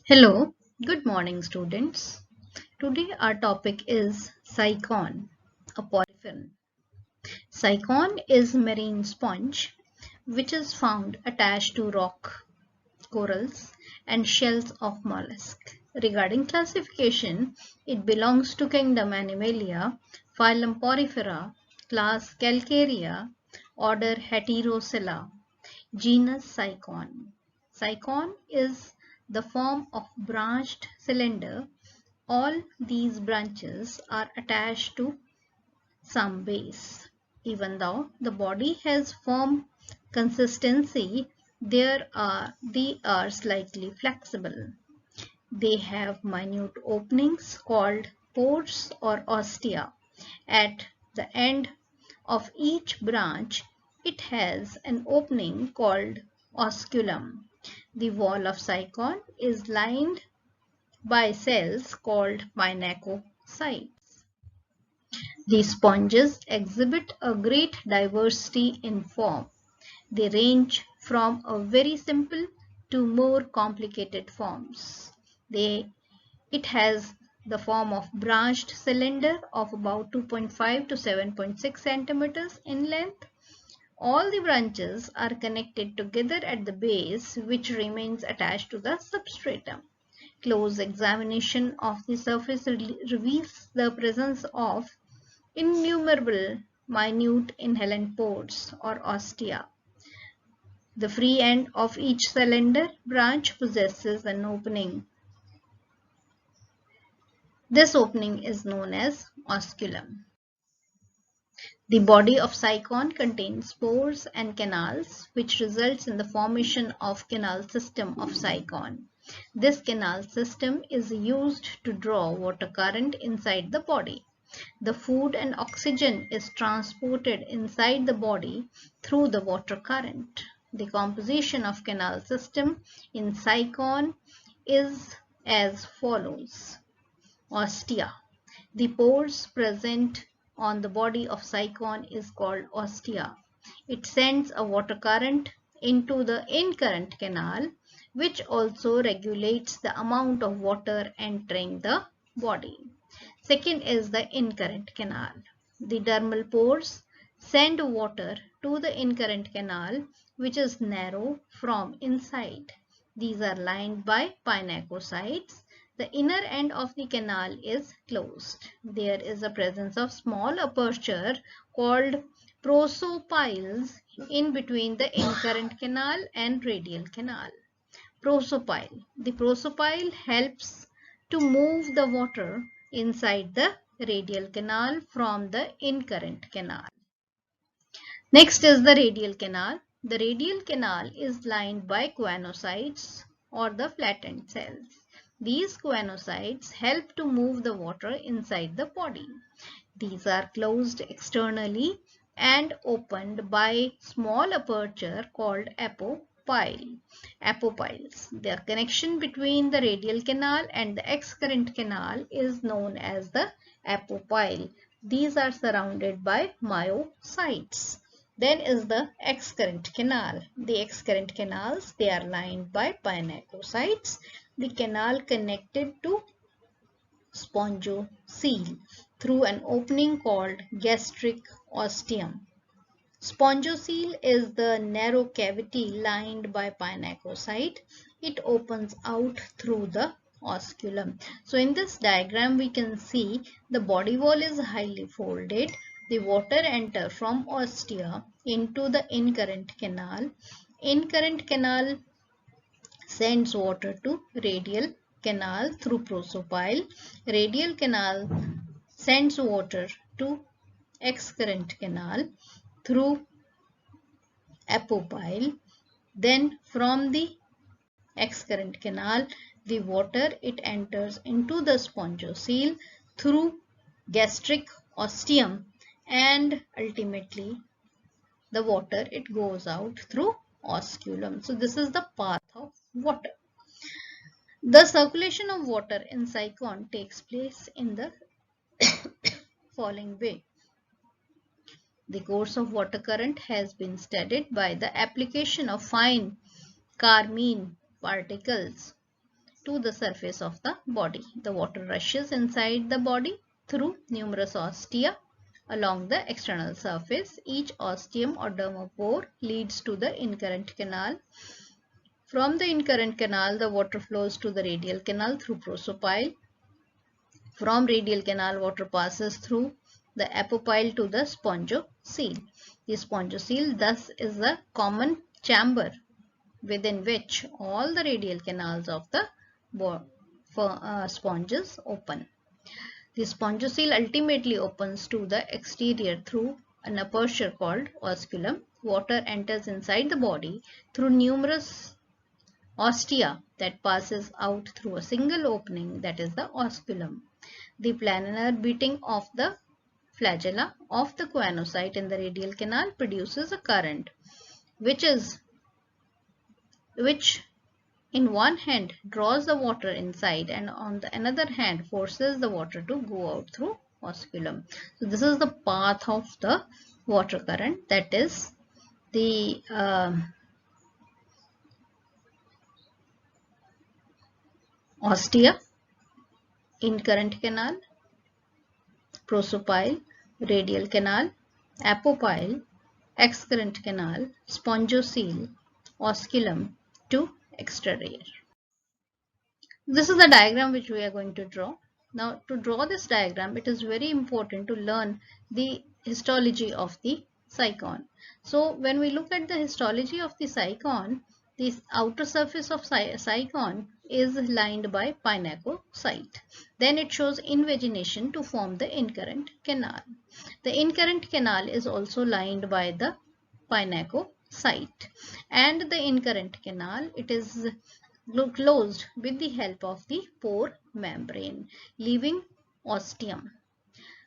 Hello, good morning students. Today our topic is Cycon, a porphyrin. Cycon is marine sponge which is found attached to rock, corals and shells of mollusks. Regarding classification, it belongs to kingdom Animalia, phylum Porifera, class Calcarea, order Heterocella, genus Cycon. Cycon is the form of branched cylinder. All these branches are attached to some base. Even though the body has firm consistency, they are slightly flexible. They have minute openings called pores or ostia. At the end of each branch, it has an opening called osculum. The wall of cycon is lined by cells called pinacocytes. These sponges exhibit a great diversity in form. They range from a very simple to more complicated forms. It has the form of branched cylinder of about 2.5 to 7.6 centimeters in length. All the branches are connected together at the base, which remains attached to the substratum. Close examination of the surface reveals the presence of innumerable minute inhalent pores or ostia. The free end of each cylinder branch possesses an opening. This opening is known as osculum. The body of cycon contains pores and canals, which results in the formation of canal system of cycon. This canal system is used to draw water current inside the body. The food and oxygen is transported inside the body through the water current. The composition of canal system in cycon is as follows. Ostia. The pores present on the body of cycon is called ostia. It sends a water current into the incurrent canal, which also regulates the amount of water entering the body. Second is the incurrent canal. The dermal pores send water to the incurrent canal, which is narrow from inside. These are lined by pinacocytes. The inner end of the canal is closed. There is a presence of small aperture called prosopiles in between the incurrent canal and radial canal. Prosopile. The prosopile helps to move the water inside the radial canal from the incurrent canal. Next is the radial canal. The radial canal is lined by choanocytes or the flattened cells. These choanocytes help to move the water inside the body. These are closed externally and opened by small aperture called apopiles. The connection between the radial canal and the excurrent canal is known as the apopile. These are surrounded by myocytes. Then is the excurrent canal. The excurrent canals, they are lined by pinacocytes. The canal connected to spongocoel through an opening called gastric ostium. Spongocoel is the narrow cavity lined by pinacocyte. It opens out through the osculum. So in this diagram we can see the body wall is highly folded. The water enters from ostia into the incurrent canal. Incurrent canal sends water to radial canal through prosopile. Radial canal sends water to excurrent canal through apopile. Then from the excurrent canal, the water it enters into the spongocoel through gastric ostium, and ultimately the water it goes out through osculum. So this is the path of water. The circulation of water in cycon takes place in the following way. The course of water current has been studied by the application of fine carmine particles to the surface of the body. The water rushes inside the body through numerous ostia along the external surface. Each ostium or dermopore leads to the incurrent canal. From the incurrent canal, the water flows to the radial canal through prosopyle. From radial canal, water passes through the apopyle to the spongocoel. The spongocoel thus is a common chamber within which all the radial canals of the sponges open. The spongocoel ultimately opens to the exterior through an aperture called osculum. Water enters inside the body through numerous ostia that passes out through a single opening, that is the osculum. The planar beating of the flagella of the choanocyte in the radial canal produces a current which in one hand draws the water inside and on the another hand forces the water to go out through osculum. So this is the path of the water current, that is the ostia, incurrent canal, prosopyle, radial canal, apopyle, excurrent canal, spongocoel, osculum to exterior. This is the diagram which we are going to draw. Now to draw this diagram, it is very important to learn the histology of the cycon. So when we look at the histology of the cycon, the outer surface of cycon is lined by pinacocyte. Then it shows invagination to form the incurrent canal. The incurrent canal is also lined by the pinacocyte, and the incurrent canal, it is closed with the help of the pore membrane, leaving ostium.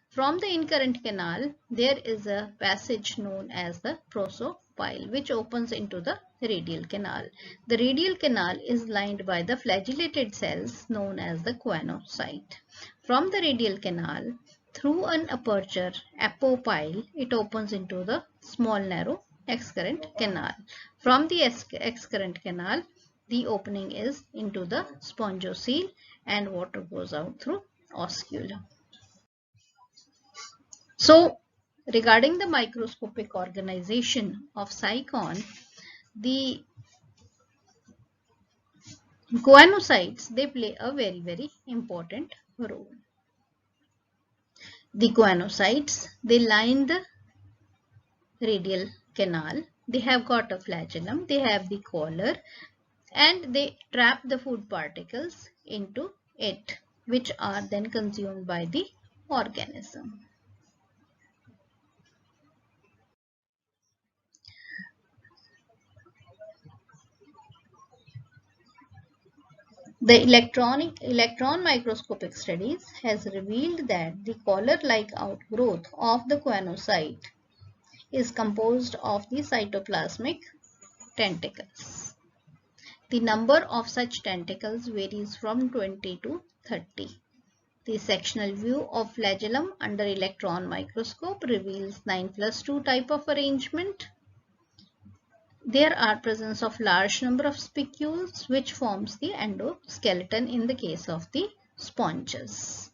From the incurrent canal, there is a passage known as the prosopyle, which opens into the radial canal. The radial canal is lined by the flagellated cells known as the choanocyte. From the radial canal, through an aperture apopyle, it opens into the small narrow excurrent canal. From the excurrent canal, the opening is into the spongocoel and water goes out through osculum. So, regarding the microscopic organization of cycon, the choanocytes, they play a very important role. The choanocytes, they line the radial canal. They have got a flagellum, they have the collar, and they trap the food particles into it, which are then consumed by the organism. The electron microscopic studies has revealed that the collar-like outgrowth of the choanocyte is composed of the cytoplasmic tentacles. The number of such tentacles varies from 20 to 30. The sectional view of flagellum under electron microscope reveals 9+2 type of arrangement. There are presence of large number of spicules which forms the endoskeleton in the case of the sponges.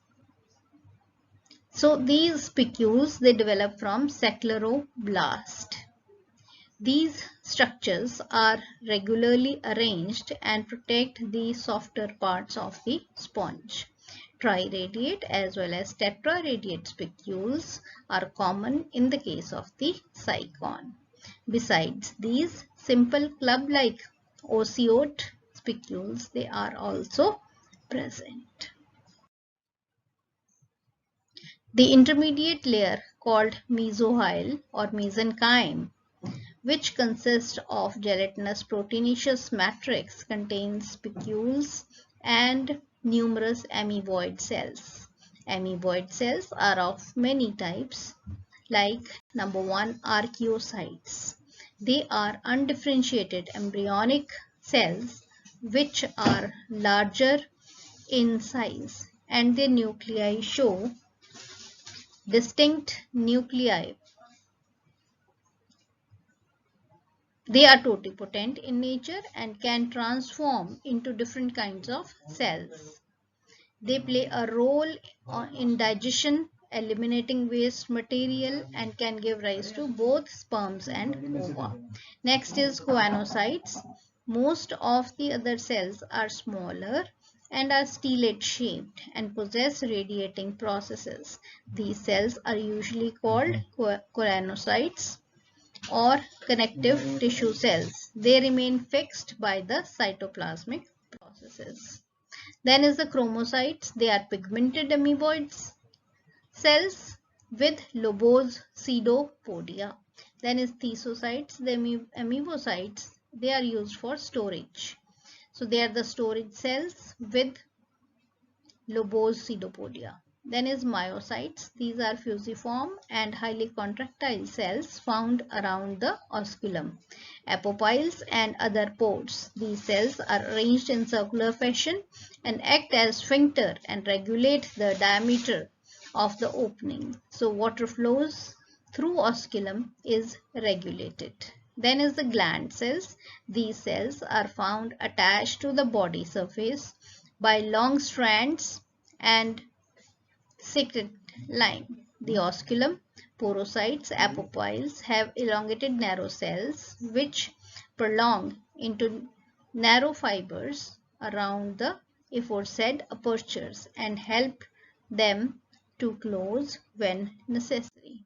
So these spicules, they develop from scleroblast. These structures are regularly arranged and protect the softer parts of the sponge. Triradiate as well as tetraradiate spicules are common in the case of the cycon. Besides these simple club-like ociote spicules, they are also present. The intermediate layer called mesohyl or mesenchyme, which consists of gelatinous proteinaceous matrix, contains spicules and numerous amoeboid cells. Amoeboid cells are of many types, like number 1, archaeocytes. They are undifferentiated embryonic cells which are larger in size, and their nuclei show distinct nuclei They are totipotent in nature and can transform into different kinds of cells. They play a role in digestion, eliminating waste material, and can give rise to both sperms and ova. Next is choanocytes. Most of the other cells are smaller and are stellate shaped and possess radiating processes. These cells are usually called choanocytes or connective tissue cells. They remain fixed by the cytoplasmic processes. Then is the chromocytes. They are pigmented amoeboid cells with lobose pseudopodia. Then is thesocytes. The amoebocytes, they are used for storage. So they are the storage cells with lobose pseudopodia. Then is myocytes. These are fusiform and highly contractile cells found around the osculum, apophyles and other pores. These cells are arranged in circular fashion and act as sphincter and regulate the diameter of the opening. So water flows through osculum is regulated. Then is the gland cells. These cells are found attached to the body surface by long strands and secret line. The osculum, porocytes, apophyles have elongated narrow cells which prolong into narrow fibers around the aforesaid apertures and help them to close when necessary.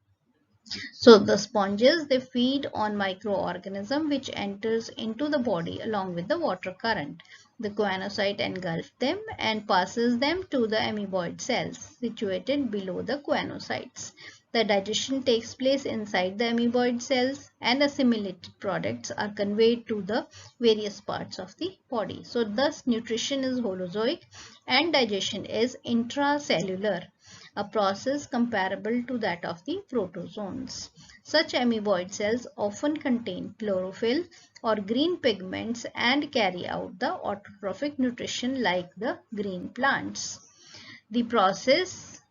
So the sponges, they feed on microorganism which enters into the body along with the water current. The choanocyte engulfs them and passes them to the amoeboid cells situated below the choanocytes. The digestion takes place inside the amoeboid cells and assimilated products are conveyed to the various parts of the body. So thus nutrition is holozoic and digestion is intracellular, a process comparable to that of the protozoans. Such amoeboid cells often contain chlorophyll or green pigments and carry out the autotrophic nutrition like the green plants. The presence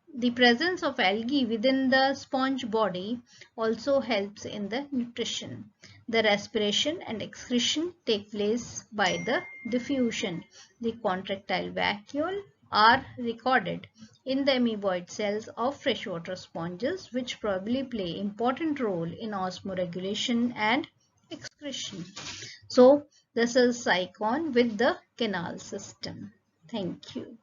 of algae within the sponge body also helps in the nutrition. The respiration and excretion take place by the diffusion. The contractile vacuole are recorded in the amoeboid cells of freshwater sponges, which probably play important role in osmoregulation and excretion. So this is Cycon with the canal system. Thank you.